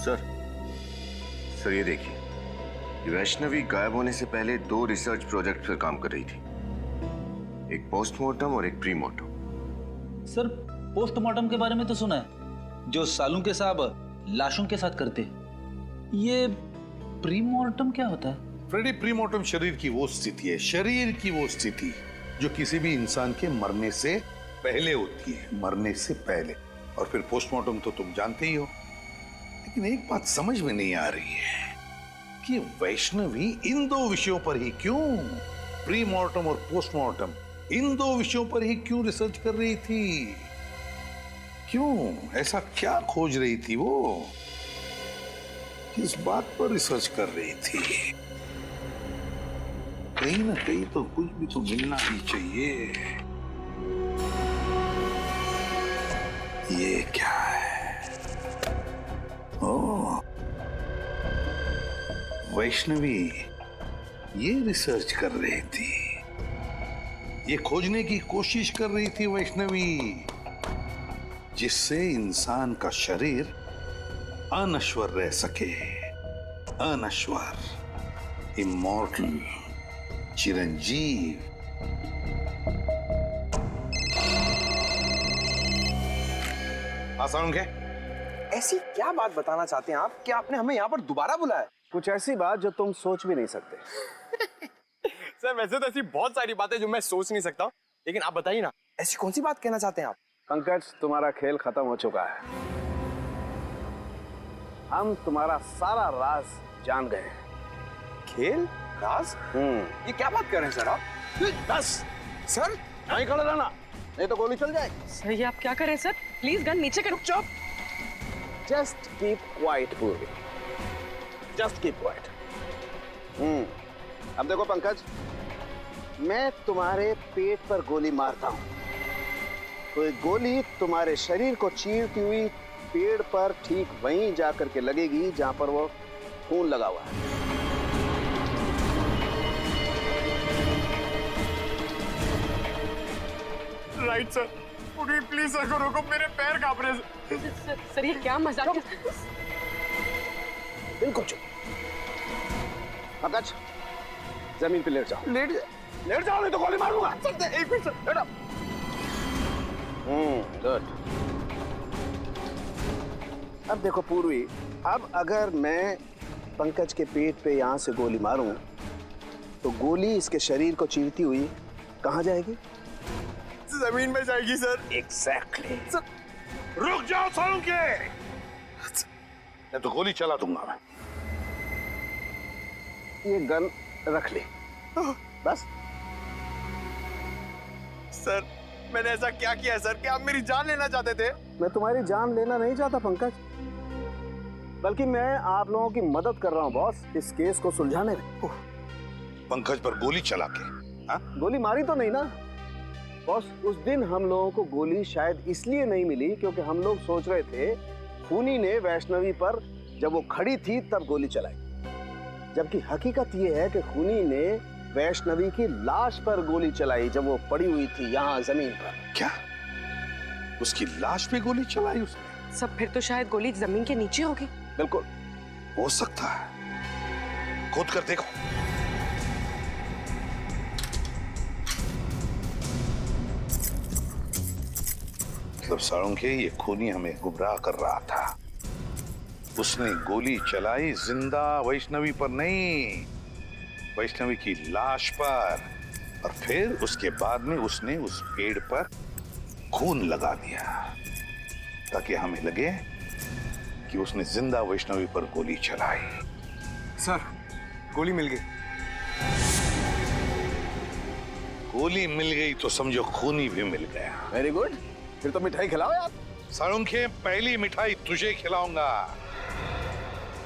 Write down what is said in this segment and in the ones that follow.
Sir sir ये देखिए, वैष्णवी गायब होने से पहले 2 रिसर्च प्रोजेक्ट पर काम कर रही थी, एक पोस्टमार्टम और एक प्रीमार्टम। सर पोस्टमार्टम के बारे में तो सुना है, जो सालू के साहब लाशों के साथ करते हैं। ये प्रीमार्टम क्या होता है? फ्रेडी, प्रीमार्टम शरीर की वो स्थिति है, शरीर की वो स्थिति जो किसी भी इंसान के मरने से पहले होती है, मरने से पहले। और फिर पोस्टमार्टम तो तुम जानते ही हो। लेकिन एक बात समझ में नहीं आ रही है कि वैष्णवी इन 2 विषयों पर ही क्यों, प्रीमार्टम और पोस्टमार्टम, इन 2 विषयों पर ही क्यों रिसर्च कर रही थी? क्यों, ऐसा क्या खोज रही थी वो? किस बात पर रिसर्च कर रही थी? कहीं ना कहीं तो कुछ भी तो मिलना ही चाहिए। ये क्या है? ओह, वैष्णवी ये रिसर्च कर रही थी, ये खोजने की कोशिश कर रही थी वैष्णवी, जिससे इंसान का शरीर अनश्वर रह सके, अनश्वर, इमॉर्टल, चिरंजीव। आसान क्या? ऐसी क्या बात बताना चाहते हैं आप कि आपने हमें यहाँ पर दोबारा बुलाया? कुछ ऐसी बात जो तुम सोच भी नहीं सकते। सर वैसे तो ऐसी बहुत सारी बातें जो मैं सोच नहीं सकता, लेकिन आप बताइए ना, ऐसी कौन सी बात कहना चाहते हैं आप? पंकज, तुम्हारा खेल खत्म हो चुका है। हम तुम्हारा सारा राज जान गए हैं। खेल? राज? ये क्या बात कर रहे हैं सर आप? बस सर नहीं खड़े रहना, नहीं तो गोली चल जाएगी। सर ये आप क्या कर रहे हैं सर? प्लीज गन नीचे करो। चुप। जस्ट कीप क्वाइट पूर्वी, जस्ट कीप क्वाइट। अब देखो पंकज, मैं तुम्हारे पेट पर गोली मारता हूं तो एक गोली तुम्हारे शरीर को चीरती हुई पेड़ पर ठीक वहीं जाकर के लगेगी जहां पर वो खून लगा हुआ है। राइट सर, प्लीज सर को रोको, मेरे पैर कांप रहे हैं। सर ये क्या मजाक? बिल्कुल चुप। पंकज, जमीन पे लेट जाओ। लेट जाओ नहीं तो गोली मारूंगा। एक मिनट सर, लेट आओ। गुड। अब देखो पूर्वी, अब अगर मैं पंकज के पेट पे यहां से गोली मारूं तो गोली इसके शरीर को चीरती हुई कहां जाएगी? जमीन में जाएगी सर। एग्जैक्टली। रुक जाओ सालों के, मैं तो गोली चला दूंगा मैं। ये गन रख ले बस। सर मैंने ऐसा क्या किया सर कि आप मेरी जान लेना चाहते थे? मैं तुम्हारी जान लेना नहीं चाहता पंकज, बल्कि मैं आप लोगों की मदद कर रहा हूं बॉस, इस केस को सुलझाने में। पंकज पर गोली चला के? हाँ? गोली मारी तो नहीं ना बॉस? उस दिन हम लोगों को गोली शायद इसलिए नहीं मिली क्योंकि हम लोग सोच रहे थे खूनी ने वैष्णवी पर जब वो खड़ी थी तब गोली चलाई, जबकि हकीकत ये है कि खूनी ने वैष्णवी की लाश पर गोली चलाई जब वो पड़ी हुई थी यहाँ जमीन पर। क्या उसकी लाश पे गोली चलाई उसने? सब फिर तो शायद गोली जमीन के नीचे होगी। बिल्कुल हो सकता है, खोद कर देखो। मतलब साळुंखे, ये खूनी हमें गुमराह कर रहा था। उसने गोली चलाई जिंदा वैष्णवी पर नहीं, वैष्णवी की लाश पर, और फिर उसके बाद में उसने उस पेड़ पर खून लगा दिया ताकि हमें लगे कि उसने जिंदा वैष्णवी पर गोली चलाई। सर गोली मिल गई। गोली मिल गई तो समझो खूनी भी मिल गया। वेरी गुड, फिर तो मिठाई खिलाओ यार। साळुंखे, पहली मिठाई तुझे खिलाऊंगा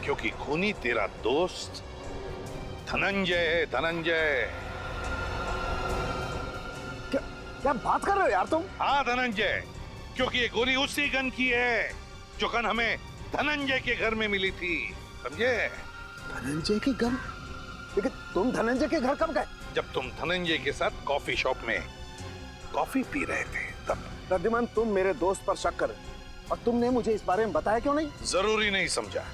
क्योंकि खूनी तेरा दोस्त धनंजय है। धनंजय। क्या बात कर रहे हो यार तुम? हाँ धनंजय, क्योंकि ये गोली उसी गन की है जो गन हमें धनंजय के घर में मिली थी, समझे? धनंजय की गन? लेकिन तुम धनंजय के घर कब गए? जब तुम धनंजय के साथ कॉफी शॉप में कॉफी पी रहे थे तब। रद्दिमान, तुम मेरे दोस्त पर शक कर, और तुमने मुझे इस बारे में बताया क्यों नहीं? जरूरी नहीं समझा।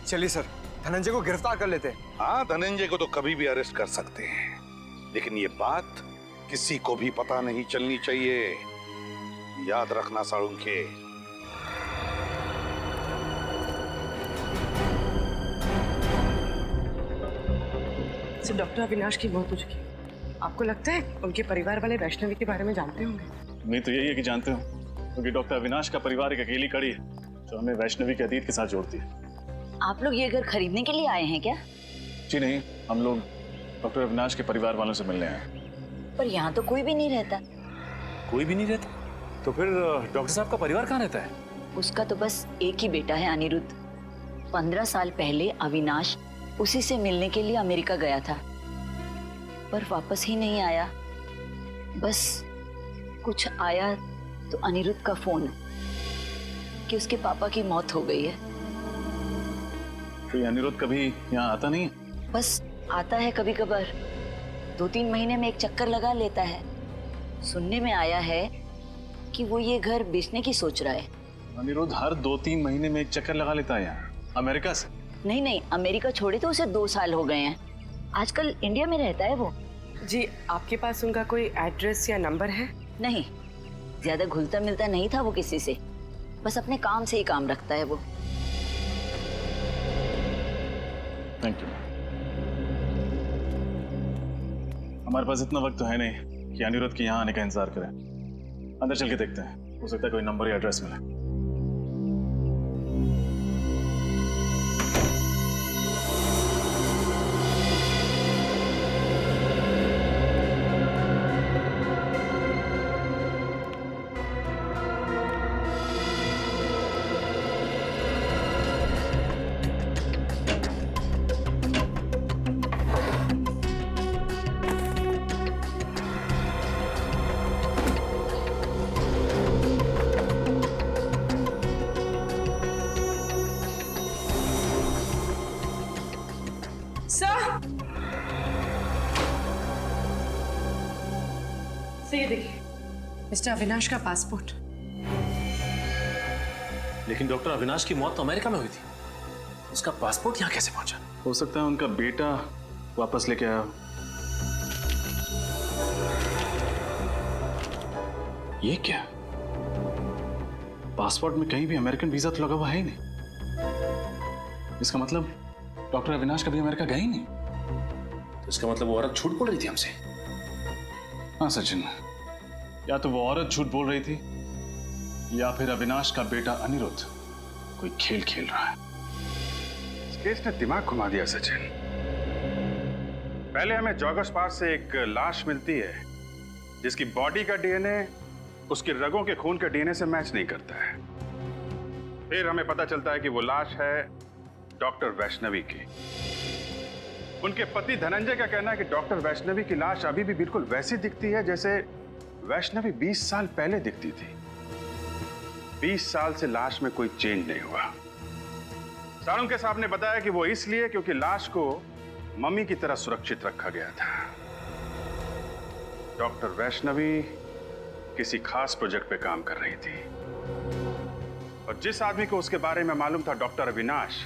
चलिए सर, धनंजय को गिरफ्तार कर लेते हैं। हाँ, धनंजय को तो कभी भी अरेस्ट कर सकते हैं, लेकिन ये बात किसी को भी पता नहीं चलनी चाहिए। याद रखना साळुंखे। सर, डॉक्टर अविनाश की मौत हो चुकी है। आपको लगता है उनके परिवार वाले वैष्णवी के बारे में जानते होंगे? नहीं तो यही है कि जानते हो, क्योंकि डॉक्टर अविनाश का परिवार एक अकेली कड़ी है जो हमें वैष्णवी के अतीत के साथ जोड़ती है। आप लोग ये घर खरीदने के लिए आए हैं क्या? जी नहीं, हम लोग डॉक्टर अविनाश के परिवार वालों से मिलने आए हैं। पर यहाँ तो कोई भी नहीं रहता। कोई भी नहीं रहता? तो फिर डॉक्टर साहब का परिवार कहाँ रहता है? उसका तो बस एक ही बेटा है, अनिरुद्ध। 15 साल पहले अविनाश उसी से मिलने के लिए अमेरिका गया था, पर वापस ही नहीं आया। बस कुछ आया तो अनिरुद्ध का फोन कि उसके पापा की मौत हो गई है। तो ये अनिरुद्ध कभी यहाँ आता नहीं है? बस आता है कभी कभार, 2-3 महीने में एक चक्कर लगा लेता है। सुनने में आया है कि वो ये घर बेचने की सोच रहा है। अनिरुद्ध हर 2-3 महीने में एक चक्कर लगा लेता है यहाँ, अमेरिका से? नहीं, अमेरिका छोड़े तो उसे 2 साल हो गए हैं। आजकल इंडिया में रहता है वो। जी, आपके पास उनका कोई एड्रेस या नंबर है? नहीं, ज्यादा घुलता मिलता नहीं था वो किसी से, बस अपने काम से ही काम रखता है वो। Thank you. हमारे पास इतना वक्त तो है नहीं कि अनिरुद्ध के यहाँ आने का इंतजार करें। अंदर चल के देखते हैं, हो सकता है कोई नंबर या एड्रेस मिले। ये देखिए, मिस्टर अविनाश का पासपोर्ट। लेकिन डॉक्टर अविनाश की मौत तो अमेरिका में हुई थी, उसका पासपोर्ट यहाँ कैसे पहुंचा? हो सकता है उनका बेटा वापस लेके आया। ये क्या? पासपोर्ट में कहीं भी अमेरिकन वीजा तो लगा हुआ है ही नहीं। इसका मतलब डॉक्टर अविनाश कभी अमेरिका गए ही नहीं। तो इसका मतलब वो औरत झूठ बोल रही थी हमसे। हाँ सचिन, या तो वो औरत झूठ बोल रही थी या फिर अविनाश का बेटा अनिरुद्ध कोई खेल खेल रहा है। इस केस ने दिमाग घुमा दिया सचिन। पहले हमें जॉगर्स पार्क से एक लाश मिलती है जिसकी बॉडी का डीएनए उसके रगों के खून के डीएनए से मैच नहीं करता है। फिर हमें पता चलता है कि वो लाश है डॉक्टर वैष्णवी की। उनके पति धनंजय का कहना है कि डॉक्टर वैष्णवी की लाश अभी भी बिल्कुल वैसी दिखती है जैसे वैष्णवी 20 साल पहले दिखती थी। 20 साल से लाश में कोई चेंज नहीं हुआ। साळुंखे साहब ने बताया कि वो इसलिए क्योंकि लाश को मम्मी की तरह सुरक्षित रखा गया था। डॉक्टर वैष्णवी किसी खास प्रोजेक्ट पे काम कर रही थी और जिस आदमी को उसके बारे में मालूम था, डॉक्टर अविनाश,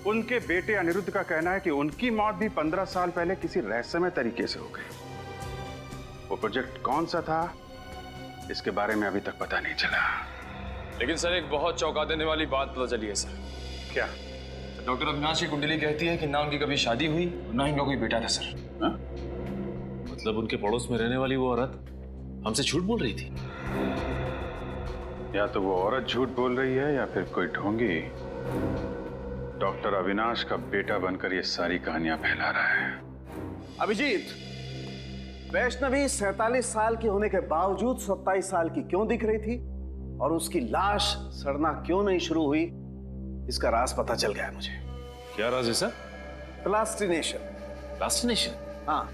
उनके बेटे अनिरुद्ध का कहना है कि उनकी मौत भी 15 साल पहले किसी रहस्यमय तरीके से हो गई। वो प्रोजेक्ट कौन सा था, इसके बारे में अभी तक पता नहीं चला। लेकिन सर, एक बहुत चौंका देने वाली बात पता चली है सर। क्या? डॉक्टर अविनाश की कुंडली कहती है कि ना उनकी कभी शादी हुई ना ही उनका कोई बेटा था सर। हा? मतलब उनके पड़ोस में रहने वाली वो औरत हमसे झूठ बोल रही थी। या तो वो औरत झूठ बोल रही है या फिर कोई ढोंगी डॉक्टर अविनाश का बेटा बनकर ये सारी कहानियां फैला रहा है। अभिजीत, वैष्णवी 47 साल की होने के बावजूद 27 साल की क्यों दिख रही थी और उसकी लाश सड़ना क्यों नहीं शुरू हुई, इसका राज पता चल गया है मुझे। क्या राज है सर? प्लास्टिनेशन। प्लास्टिनेशन? हाँ,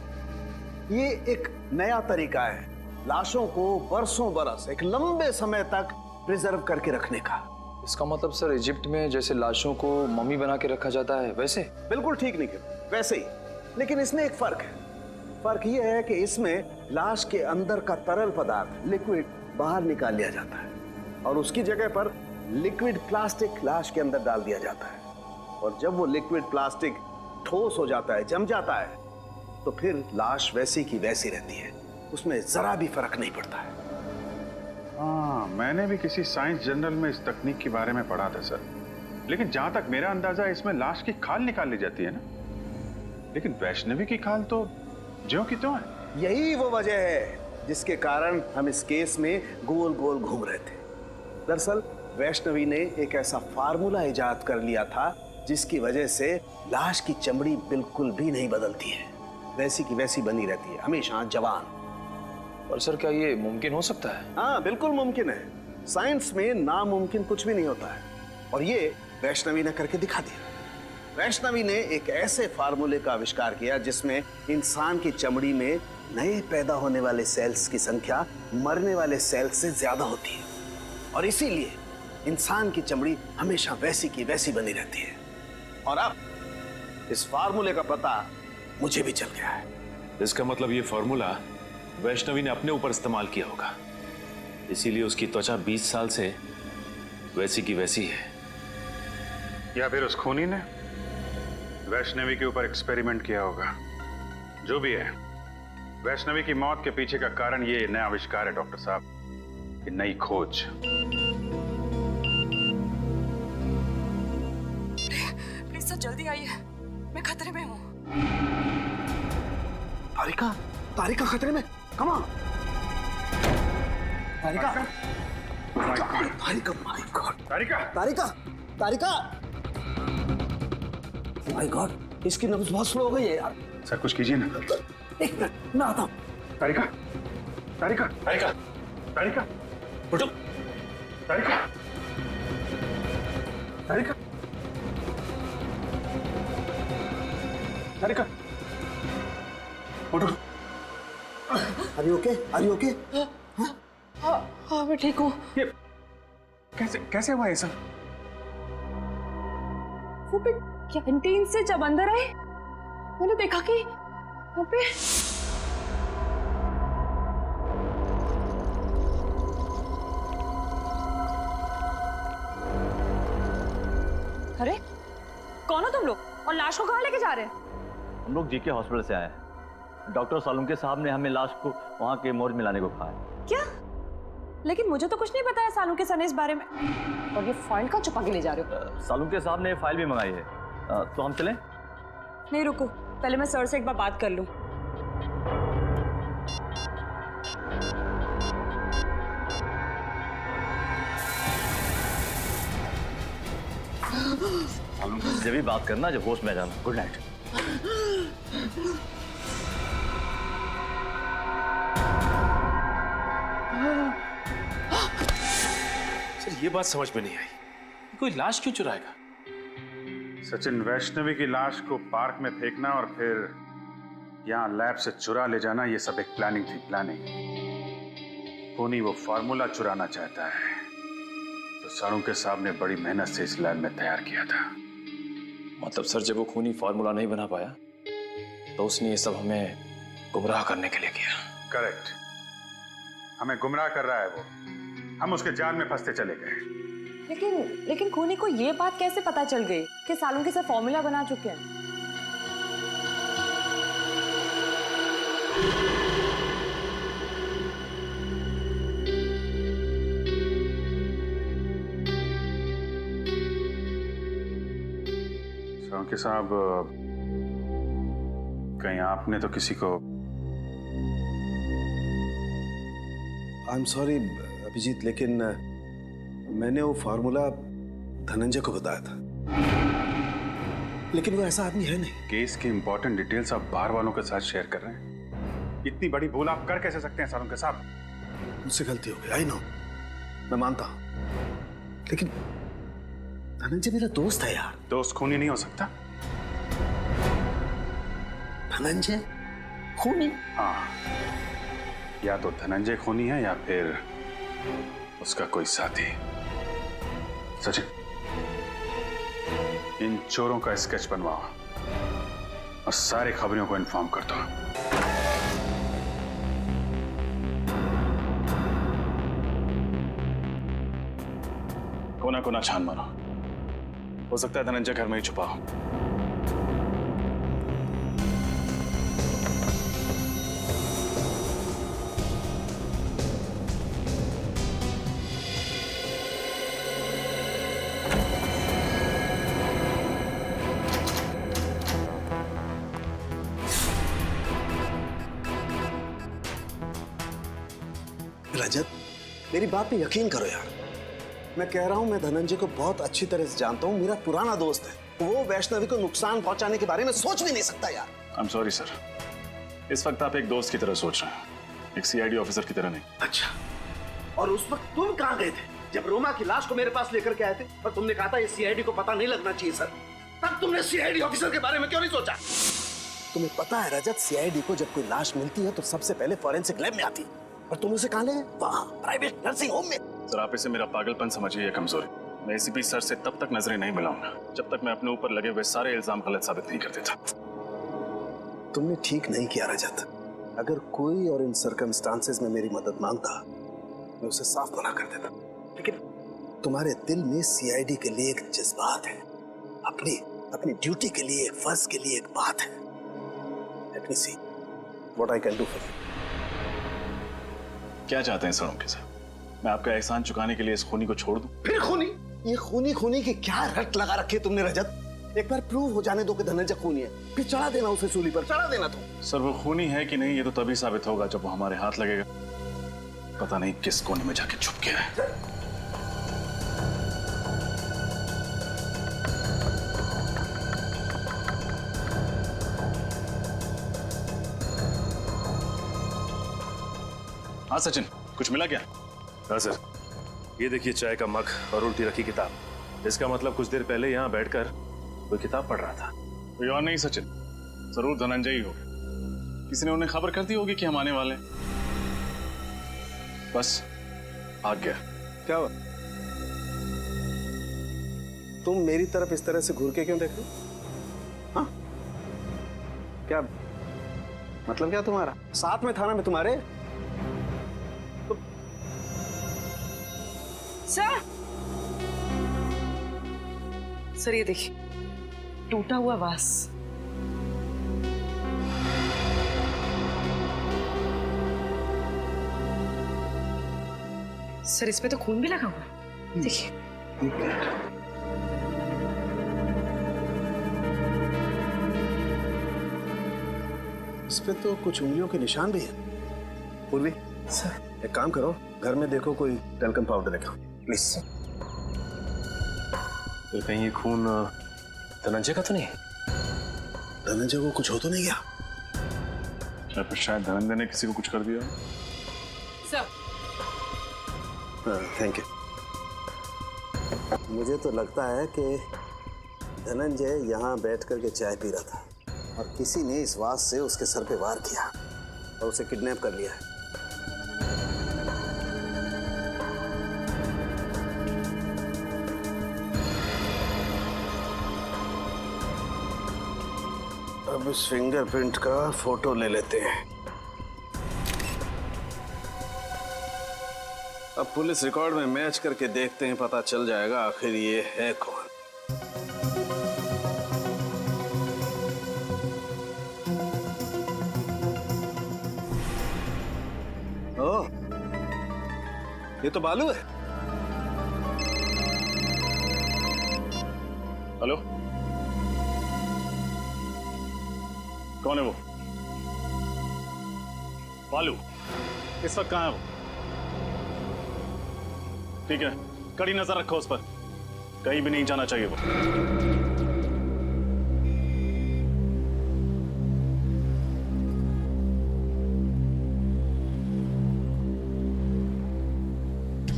ये एक नया तरीका है लाशों को बरसों बरस, एक लंबे समय तक प्रिजर्व करके रखने का। इसका मतलब सर, इजिप्ट में जैसे लाशों को मम्मी बना के रखा जाता है वैसे? बिल्कुल ठीक निकल, वैसे ही। लेकिन इसमें एक फर्क है। फर्क ये है कि इसमें लाश के अंदर का तरल पदार्थ, लिक्विड, बाहर निकाल लिया जाता है और उसकी जगह पर लिक्विड प्लास्टिक लाश के अंदर डाल दिया जाता है। और जब वो लिक्विड प्लास्टिक ठोस हो जाता है, जम जाता है, तो फिर लाश वैसी की वैसी रहती है, उसमें जरा भी फर्क नहीं पड़ता है। हाँ, मैंने भी किसी साइंस जर्नल में इस तकनीक के बारे में पढ़ा था सर। लेकिन जहां तक मेरा अंदाजा है, इसमें लाश की खाल निकाल ली जाती है ना, लेकिन वैष्णवी की खाल तो ज्यों की त्यों है। यही वो वजह है जिसके कारण हम इस केस में गोल गोल घूम रहे थे। दरअसल वैष्णवी ने एक ऐसा फार्मूला इजाद कर लिया था जिसकी वजह से लाश की चमड़ी बिल्कुल भी नहीं बदलती है, वैसी की वैसी बनी रहती है, हमेशा जवान। और सर क्या ये मुमकिन हो सकता है? हाँ, बिल्कुल मुमकिन है। साइंस में नामुमकिन कुछ भी नहीं होता है, और ये वैष्णवी ने करके दिखा दिया। वैष्णवी ने एक ऐसे फार्मूले का आविष्कार किया जिसमें इंसान की चमड़ी में नए पैदा होने वाले सेल्स की संख्या मरने वाले सेल्स से ज्यादा होती है, और इसीलिए इंसान की चमड़ी हमेशा वैसी की वैसी बनी रहती है। और अब इस फार्मूले का पता मुझे भी चल गया है। इसका मतलब ये फॉर्मूला वैष्णवी ने अपने ऊपर इस्तेमाल किया होगा, इसीलिए उसकी त्वचा 20 साल से वैसी की वैसी है। या फिर उस खूनी ने वैष्णवी के ऊपर एक्सपेरिमेंट किया होगा। जो भी है, वैष्णवी की मौत के पीछे का कारण ये नया आविष्कार है डॉक्टर साहब, ये नई खोज। प्लीज सर जल्दी आइए, मैं खतरे में हूँ। तारिका, तारिका खतरे में, come on. Tarika, Tarika, my God, Tarika, Tarika, Tarika, my God, इसकी नब्ज बहुत स्लो हो गई है यार। सर कुछ कीजिए ना। एक मिनट, मैं आता हूँ। तारिका, तारिका, तारिका, तारिका, उठो। तारिका, तारिका, तारिका, उठो। Are you okay? Are you okay? हाँ मैं ठीक हूँ। ये कैसे कैसे हुआ ये सब? वो भी कैंटीन से जब अंदर आए मैंने देखा कि वहाँ पे अरे कौन हो तुम लोग और लाश को कहाँ लेके जा रहे हैं? हम लोग जीके हॉस्पिटल से आए हैं। डॉक्टर सालुंके साहब ने हमें लाश को वहाँ के मोर्ग में लाने को कहा है। क्या? लेकिन मुझे तो कुछ नहीं बताया सालुंके सर ने इस बारे में। और ये फाइल का छुपा के ले जा रहे हो? सालुंके साहब ने फाइल भी मंगाई है। तो हम चलें? नहीं रुको, पहले मैं सर से एक बार बात कर लूं। जब भी बात करना जब होश में जाना। Good night. सर ये बात समझ में नहीं आई, कोई लाश क्यों चुराएगा? सचिन, वैष्णवी की लाश को पार्क में फेंकना और फिर यहाँ लैब से चुरा ले जाना, ये सब एक प्लानिंग थी, प्लानिंग। खूनी वो फार्मूला चुराना चाहता है तो सालुंके साहब ने बड़ी मेहनत से इस लैब में तैयार किया था। मतलब सर जब वो खूनी फार्मूला नहीं बना पाया तो उसने ये सब हमें गुमराह करने के लिए किया। करेक्ट, हमें गुमराह कर रहा है वो, हम उसके जाल में फंसते चले गए। लेकिन खूनी को ये बात कैसे पता चल गई कि सालुंके सर फॉर्मूला बना चुके हैं? सालुंके साहब, कहीं आपने तो किसी को? आई एम सॉरी अभिजीत, लेकिन मैंने वो फार्मूला धनंजय को बताया था, लेकिन वो ऐसा आदमी है नहीं। केस की इंपॉर्टेंट डिटेल्स आप बाहर वालों के साथ शेयर कर रहे हैं, इतनी बड़ी भूल आप कर कैसे सकते हैं सालुंके साहब? मुझसे गलती हो गई, आई नो, मैं मानता हूं, लेकिन धनंजय मेरा दोस्त है यार। दोस्त खूनी नहीं हो सकता? धनंजय खूनी? हाँ, या तो धनंजय खूनी है या फिर उसका कोई साथी। सचिन, इन चोरों का स्केच बनवाओ और सारे खबरों को इन्फॉर्म कर दो। कोना कोना छान मारो, हो सकता है धनंजय घर में ही छुपा हो। रजत, मेरी बात पे यकीन करो यार। मैं कह रहा हूं, मैं धनंजय को बहुत अच्छी तरह से जानता हूं, मेरा पुराना दोस्त है। वो वैष्णवी को नुकसान पहुंचाने के बारे में सोच भी नहीं सकता यार। आई एम सॉरी सर, इस वक्त आप एक दोस्त की तरह सोच रहे हैं, एक सीआईडी ऑफिसर की तरह नहीं। अच्छा, और उस वक्त तुम कहां गए थे जब रोमा की लाश को मेरे पास लेकर के आए थे और तुमने कहा था ये सीआईडी को पता नहीं लगना चाहिए सर? तब तुमने सीआईडी ऑफिसर के बारे में क्यों नहीं सोचा? तुम्हें पता है रजत, सीआईडी को जब कोई लाश मिलती है तो सबसे पहले फॉरेंसिक लैब में आती है, और तुम उसे कहां ले गए? वहां प्राइवेट नर्सिंग होम में। सर आप इसे मेरा पागलपन समझिए या कमजोरी। मैं एसीपी सर से तब तक नजरें नहीं मिलाऊंगा जब तक मैं अपने ऊपर लगे हुए सारे इल्जाम गलत साबित नहीं कर देता। तुमने ठीक नहीं किया रजत। अगर कोई और इन सर्कमस्टांसेस में मेरी मदद मांगता, मैं उसे साफ मना कर देता, लेकिन तुम्हारे दिल में सीआईडी के लिए एक जज्बात है, अपनी ड्यूटी के लिए, एक फर्ज के लिए एक बात है। Let me see what I can do for you. क्या चाहते हैं सर उनके साथ? मैं आपका एहसान चुकाने के लिए इस खूनी को छोड़ दूं? फिर खूनी? ये खूनी की क्या रट लगा रखी है तुमने रजत? एक बार प्रूव हो जाने दो कि धनंजय खूनी है, फिर चढ़ा देना उसे सूली पर, चढ़ा देना तुम। सर वो खूनी है कि नहीं ये तो तभी साबित होगा जब वो हमारे हाथ लगेगा। पता नहीं किस कोने में जाके छुप गया है। हाँ सचिन, कुछ मिला क्या? हाँ सर, ये देखिए चाय का मग और उल्टी रखी किताब। इसका मतलब कुछ देर पहले यहाँ बैठकर कोई किताब पढ़ रहा था। कोई और नहीं सचिन, जरूर धनंजय ही होगा। किसी ने उन्हें खबर कर दी होगी कि हम आने वाले हैं। बस भाग गया। क्या हुआ? तुम मेरी तरफ इस तरह से घूर के क्यों देख रहे हो? हाँ? क्या मतलब क्या तुम्हारा? साथ में था ना मैं तुम्हारे। सर ये देखिए, टूटा हुआ वास। सर इसमें तो खून भी लगा हुआ, देखिए। इस पे तो कुछ उंगलियों के निशान भी हैं। पूर्वी सर, एक काम करो, घर में देखो कोई टेल्कम पाउडर रखा, प्लीज। फिर कहीं ये खून धनंजय का तो नहीं? धनंजय को कुछ हो तो नहीं गया? शायद धनंजय ने किसी को कुछ कर दिया। Sir thank you. मुझे तो लगता है कि धनंजय यहाँ बैठ करके चाय पी रहा था और किसी ने इस वास से उसके सर पे वार किया और उसे किडनैप कर लिया है। अब इस फिंगरप्रिंट का फोटो ले लेते हैं। अब पुलिस रिकॉर्ड में मैच करके देखते हैं, पता चल जाएगा आखिर ये है कौन। ओह, ये तो बालू है। हेलो, कौन है वो? बालू इस वक्त कहाँ है वो? ठीक है, कड़ी नजर रखो उस पर, कहीं भी नहीं जाना चाहिए वो।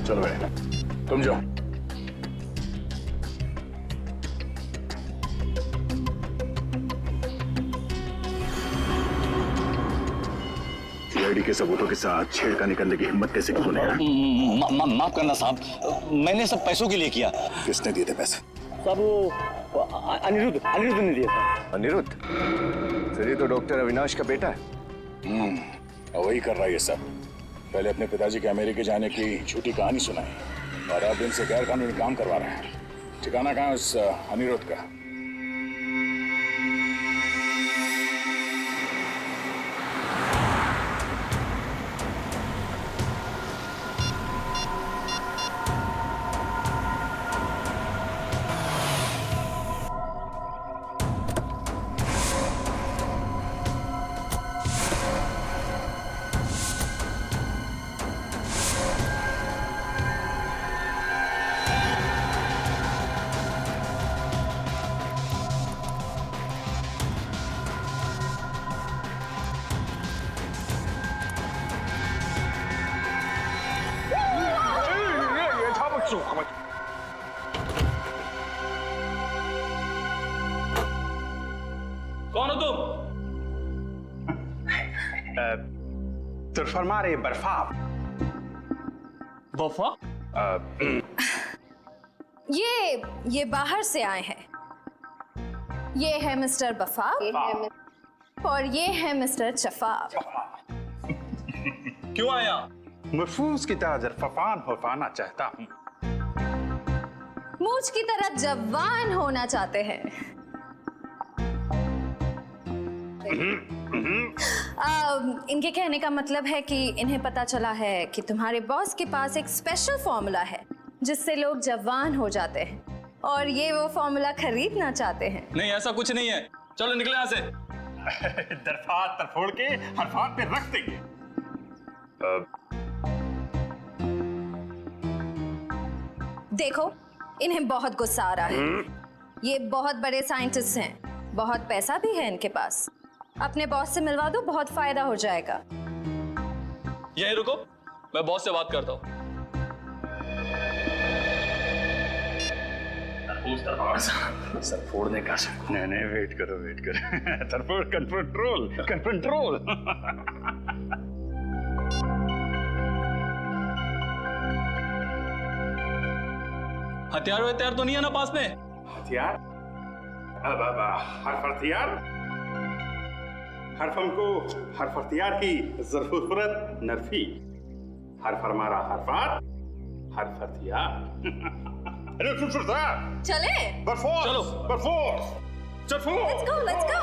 चलो भाई, तुम जाओ। सीआईडी के सबूतों के साथ छेड़खानी करने की हिम्मत कैसे की तूने? माफ करना साहब, मैंने सब पैसों के लिए किया। किसने दिए थे पैसे? साहब वो अनिरुद्ध ने दिए था। अनिरुद्ध? फिर ये तो डॉक्टर अविनाश का बेटा है। वही कर रहा है ये सब। पहले अपने पिताजी के अमेरिका जाने की झूठी कहानी सुनाई और अब इनसे गैर कानूनी काम करवा रहा है। ठिकाना कहाँ है उस अनिरुद्ध का? कौन हो तुम? तुरफरमारे बर्फा। वफा? ये बाहर से आए हैं। ये है मिस्टर बफा और ये है मिस्टर चफाब। क्यों आया? महफूज की तरह जरफान होना चाहता हूँ। मूछ की तरह जवान होना चाहते हैं। इनके कहने का मतलब है कि इन्हें पता चला है कि तुम्हारे बॉस के पास एक स्पेशल फॉर्मूला है जिससे लोग जवान हो जाते हैं और ये वो फॉर्मूला खरीदना चाहते हैं। नहीं, ऐसा कुछ नहीं है। चलो निकले यहाँ से। दरफात तरफोड़ के हरफात पे रख देंगे। देखो, इन्हें बहुत गुस्सा आ रहा है। ये बहुत बड़े साइंटिस्ट हैं, बहुत पैसा भी है इनके पास। अपने बॉस से मिलवा दो, बहुत फायदा हो जाएगा। यहीं रुको, मैं बॉस से बात करता हूँ। सर फोड़ने का नहीं, वेट करो। तरफोड़ कंट्रोल। हथियार तो नहीं है ना पास में? हथियार? अब हथियार? हरफ हमको हरफ हथियार की जरूरत नरफी। हरफ हमारा हरफात, हरफ हथियार। अरे चले? बरफोर्स। Let's go.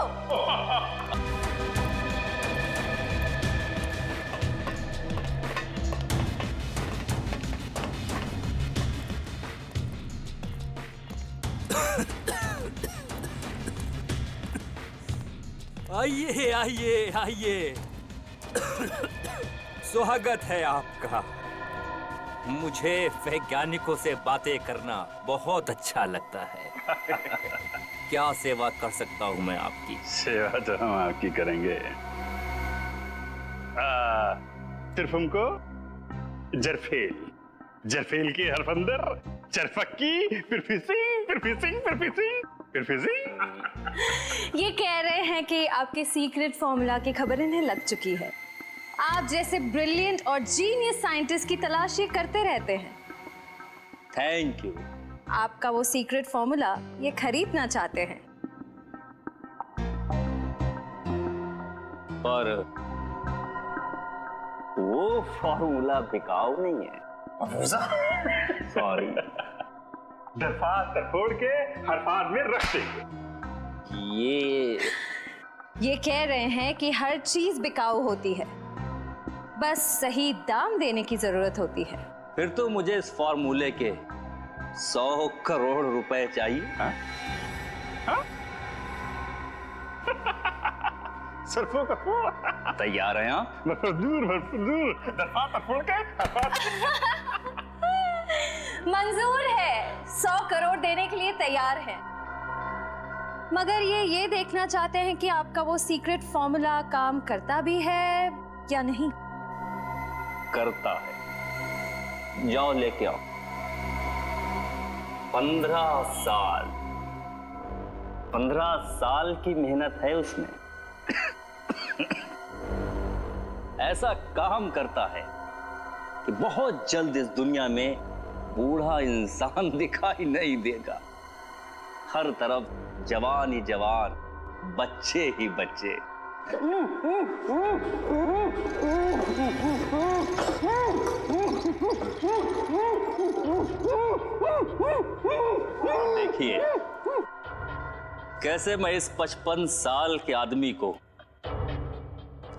आइए। स्वागत है आपका। मुझे वैज्ञानिकों से बातें करना बहुत अच्छा लगता है। क्या सेवा कर सकता हूँ मैं आपकी? सेवा तो हम आपकी करेंगे। सिर्फ हमको जरफेल की हरफ अंदर, चरफक्की, फिर फिसिंग। ये कह रहे हैं कि आपके सीक्रेट फॉर्मूला की खबर इन्हें लग चुकी है। आप जैसे ब्रिलियंट और जीनियस साइंटिस्ट की तलाश ये करते रहते हैं। Thank you. आपका वो सीक्रेट फॉर्मूला ये खरीदना चाहते हैं। पर वो फॉर्मूला बिकाऊ नहीं है। सॉरी। दरफात तरफोड़ के हरफात में रख देंगे। ये कह रहे हैं कि हर चीज बिकाऊ होती है, बस सही दाम देने की जरूरत होती है। फिर तो मुझे इस फॉर्मूले के 100 करोड़ रुपए चाहिए। हाँ? सरफों का फोड़। तैयार हैं आप? दूर दरफात तरफोड़ के मंजूर है, 100 करोड़ देने के लिए तैयार है। मगर ये देखना चाहते हैं कि आपका वो सीक्रेट फॉर्मूला काम करता भी है या नहीं। करता है। जाओ लेके आओ। 15 साल की मेहनत है उसमें। ऐसा काम करता है कि बहुत जल्द इस दुनिया में बूढ़ा इंसान दिखाई नहीं देगा। हर तरफ जवान ही जवान, बच्चे ही बच्चे। देखिए कैसे मैं इस 55 साल के आदमी को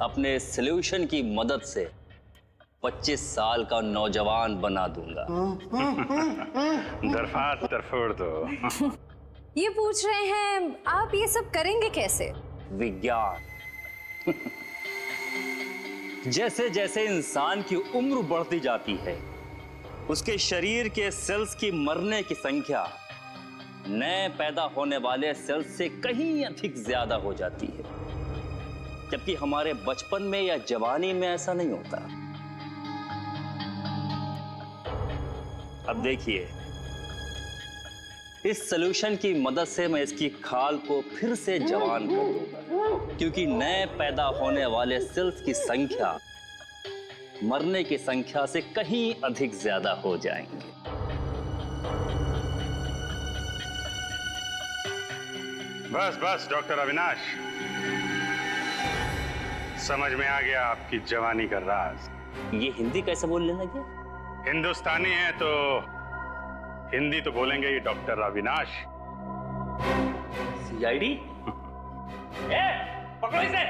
अपने सॉल्यूशन की मदद से 25 साल का नौजवान बना दूंगा। दरख्वास्त तरफोड़ दो। ये पूछ रहे हैं आप ये सब करेंगे कैसे? विज्ञान। जैसे जैसे इंसान की उम्र बढ़ती जाती है उसके शरीर के सेल्स की मरने की संख्या नए पैदा होने वाले सेल्स से कहीं अधिक ज्यादा हो जाती है, जबकि हमारे बचपन में या जवानी में ऐसा नहीं होता। अब देखिए इस सॉल्यूशन की मदद से मैं इसकी खाल को फिर से जवान कर दूंगा, क्योंकि नए पैदा होने वाले सेल्स की संख्या मरने की संख्या से कहीं अधिक ज्यादा हो जाएंगे। बस बस डॉक्टर अविनाश, समझ में आ गया आपकी जवानी का राज। ये हिंदी कैसे बोलने लगे? हिंदुस्तानी है तो हिंदी तो बोलेंगे ही डॉक्टर अविनाश। सीआईडी? पकड़ो इसे।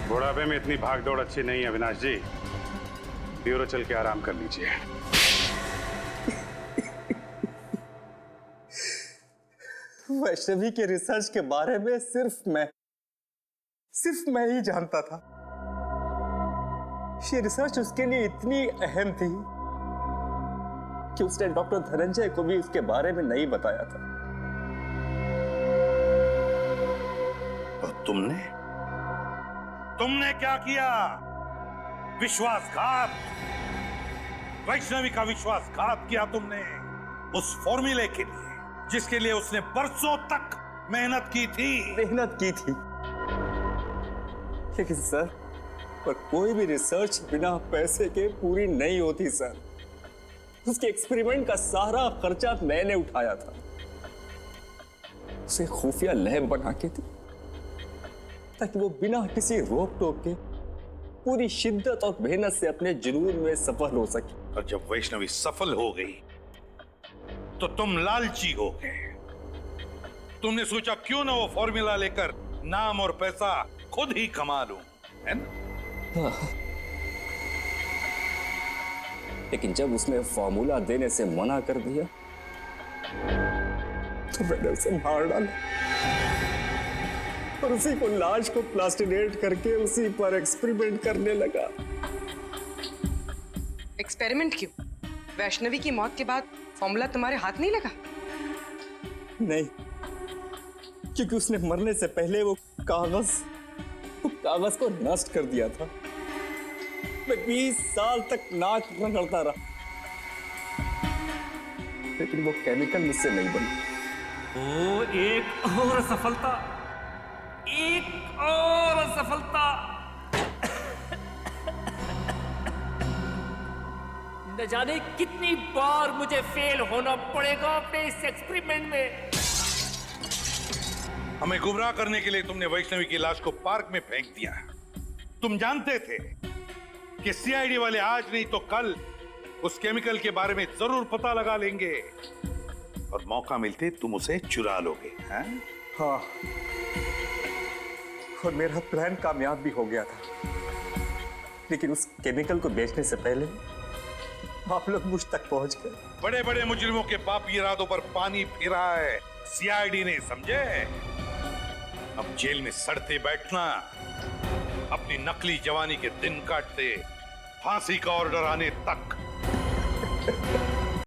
बुढ़ापे में इतनी भागदौड़ अच्छी नहीं है अविनाश जी, ब्यूरो चल के आराम कर लीजिए। वैष्णवी के रिसर्च के बारे में सिर्फ मैं ही जानता था। ये रिसर्च उसके लिए इतनी अहम थी कि उसने डॉक्टर धनंजय को भी उसके बारे में नहीं बताया था। और तुमने क्या किया? विश्वासघात, वैष्णवी का विश्वासघात किया तुमने उस फॉर्मूले के लिए जिसके लिए उसने बरसों तक मेहनत की थी। लेकिन सर, पर कोई भी रिसर्च बिना पैसे के पूरी नहीं होती सर। उसके एक्सपेरिमेंट का सारा खर्चा मैंने उठाया था। उसे खुफिया लैब बना के दी ताकि वो बिना किसी रोक टोक के पूरी शिद्दत और मेहनत से अपने जुनून में सफल हो सके। और जब वैष्णवी सफल हो गई तो तुम लालची हो गए। तुमने सोचा क्यों ना वो फॉर्मूला लेकर नाम और पैसा खुद ही कमा लूं, है ना? लेकिन जब उसने फॉर्मूला देने से मना कर दिया तो मैंने उसे मार डाला और उसी को लाश को प्लास्टिनेट करके उसी पर एक्सपेरिमेंट करने लगा। एक्सपेरिमेंट क्यों? वैष्णवी की मौत के बाद फॉर्मूला तुम्हारे हाथ नहीं लगा? नहीं, क्योंकि उसने मरने से पहले वो कागज को नष्ट कर दिया था। मैं 20 साल तक नाक रगड़ता रहा, लेकिन वो केमिकल मुझसे नहीं बनी। ओ, एक और सफलता, एक और सफलता। न जाने कितनी बार मुझे फेल होना पड़ेगा अपने इस एक्सपेरिमेंट में। हमें गुमराह करने के लिए तुमने वैष्णवी की लाश को पार्क में फेंक दिया। तुम जानते थे कि सीआईडी वाले आज नहीं तो कल उस केमिकल के बारे में जरूर पता लगा लेंगे और मौका मिलते तुम उसे चुरा लोगे, हैं? हाँ, और मेरा प्लान कामयाब भी हो गया था। लेकिन उस केमिकल को बेचने से पहले आप लोग मुझ तक पहुंच गए। बड़े बड़े मुजरिमों के पापी इरादों पर पानी फिरा है सीआईडी ने, समझे? अब जेल में सड़ते बैठना, अपनी नकली जवानी के दिन काटते फांसी का ऑर्डर आने तक।